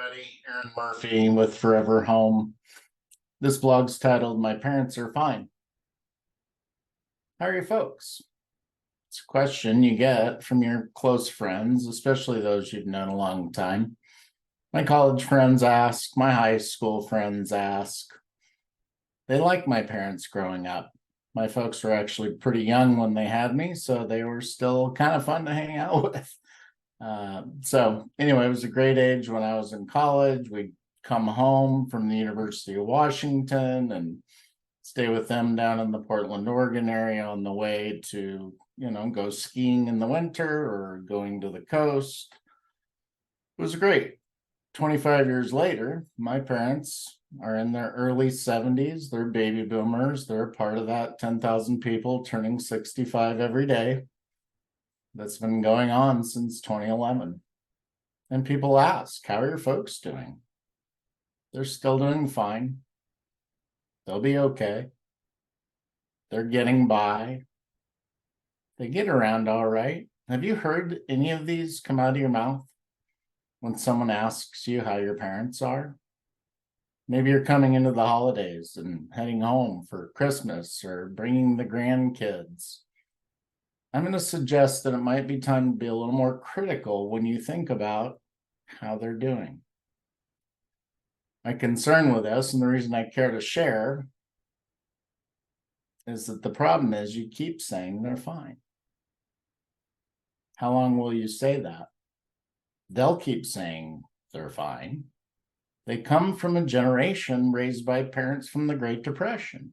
everybody. Aaron Murphy with ForeverHome. This blog's titled My Parents Are Fine. How are you folks? It's a question you get from your close friends, especially those you've known a long time. My college friends ask, my high school friends ask. They like my parents growing up. My folks were actually pretty young when they had me, so they were still kind of fun to hang out with. So anyway, it was a great age when I was in college. We'd come home from the University of Washington and stay with them down in the Portland, Oregon area on the way to, go skiing in the winter or going to the coast. It was great. 25 years later, my parents are in their early 70s. They're baby boomers. They're a part of that 10,000 people turning 65 every day. That's been going on since 2011. And people ask, how are your folks doing? They're still doing fine. They'll be okay. They're getting by. They get around all right. Have you heard any of these come out of your mouth when someone asks you how your parents are? Maybe you're coming into the holidays and heading home for Christmas or bringing the grandkids. I'm going to suggest that it might be time to be a little more critical when you think about how they're doing. My concern with this, and the reason I care to share, is that the problem is you keep saying they're fine. How long will you say that? They'll keep saying they're fine. They come from a generation raised by parents from the Great Depression.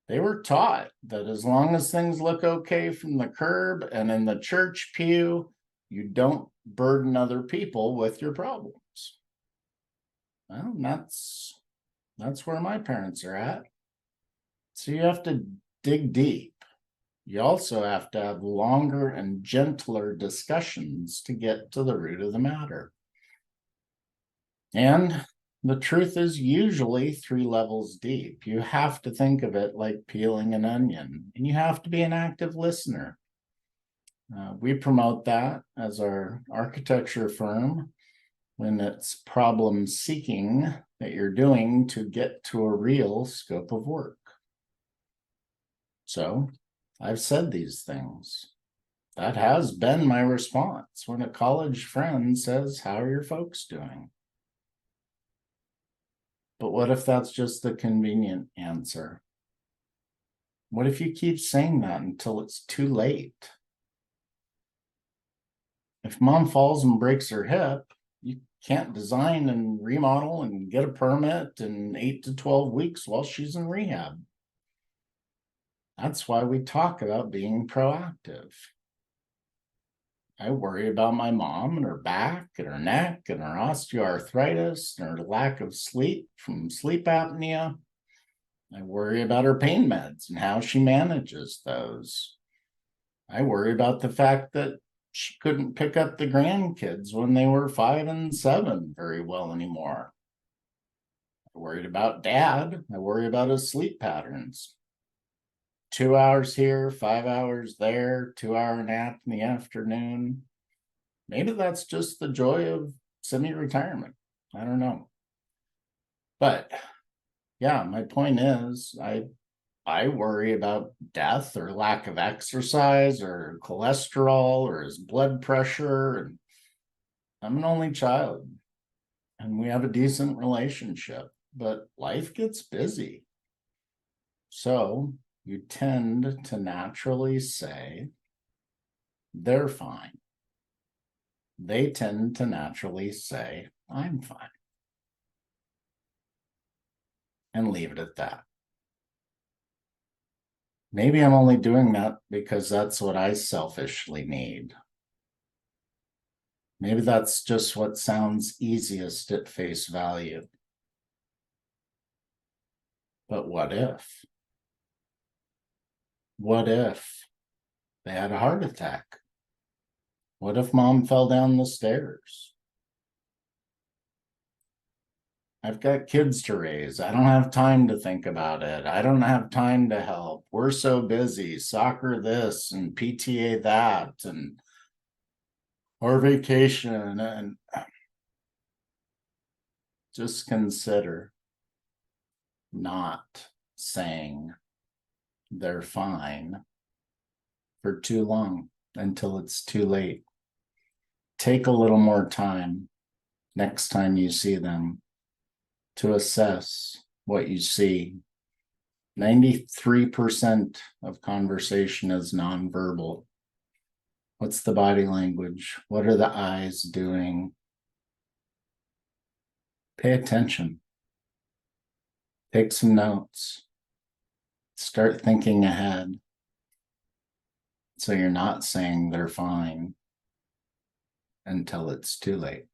They were taught that as long as things look okay from the curb and in the church pew, you don't burden other people with your problems. Well, that's where my parents are at. So you have to dig deep. You also have to have longer and gentler discussions to get to the root of the matter. And the truth is usually 3 levels deep. You have to think of it like peeling an onion, and you have to be an active listener. We promote that as our architecture firm when it's problem seeking that you're doing to get to a real scope of work. So I've said these things. That has been my response when a college friend says, how are your folks doing? But what if that's just the convenient answer? What if you keep saying that until it's too late? If mom falls and breaks her hip, you can't design and remodel and get a permit in 8 to 12 weeks while she's in rehab. That's why we talk about being proactive. I worry about my mom and her back and her neck and her osteoarthritis and her lack of sleep from sleep apnea. I worry about her pain meds and how she manages those. I worry about the fact that she couldn't pick up the grandkids when they were 5 and 7 very well anymore. I worried about dad. I worry about his sleep patterns. 2 hours here, 5 hours there, 2-hour nap in the afternoon. Maybe that's just the joy of semi-retirement. I don't know. But yeah, my point is I worry about death or lack of exercise or cholesterol or his blood pressure. And I'm an only child and we have a decent relationship, but life gets busy. So you tend to naturally say, they're fine. They tend to naturally say, I'm fine. And leave it at that. Maybe I'm only doing that because that's what I selfishly need. Maybe that's just what sounds easiest at face value. But what if? What if they had a heart attack? What if mom fell down the stairs? I've got kids to raise. I don't have time to think about it. I don't have time to help. We're so busy. Soccer this and PTA that and or vacation. And just consider not saying they're fine for too long until it's too late. Take a little more time next time you see them to assess what you see. 93% of conversation is nonverbal. What's the body language? What are the eyes doing? Pay attention. Take some notes. Start thinking ahead so you're not saying they're fine until it's too late.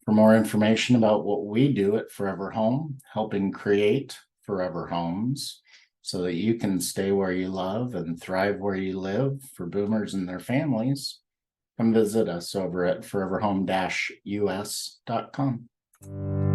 For more information about what we do at Forever Home, helping create forever homes so that you can stay where you love and thrive where you live for boomers and their families, come visit us over at foreverhome-us.com.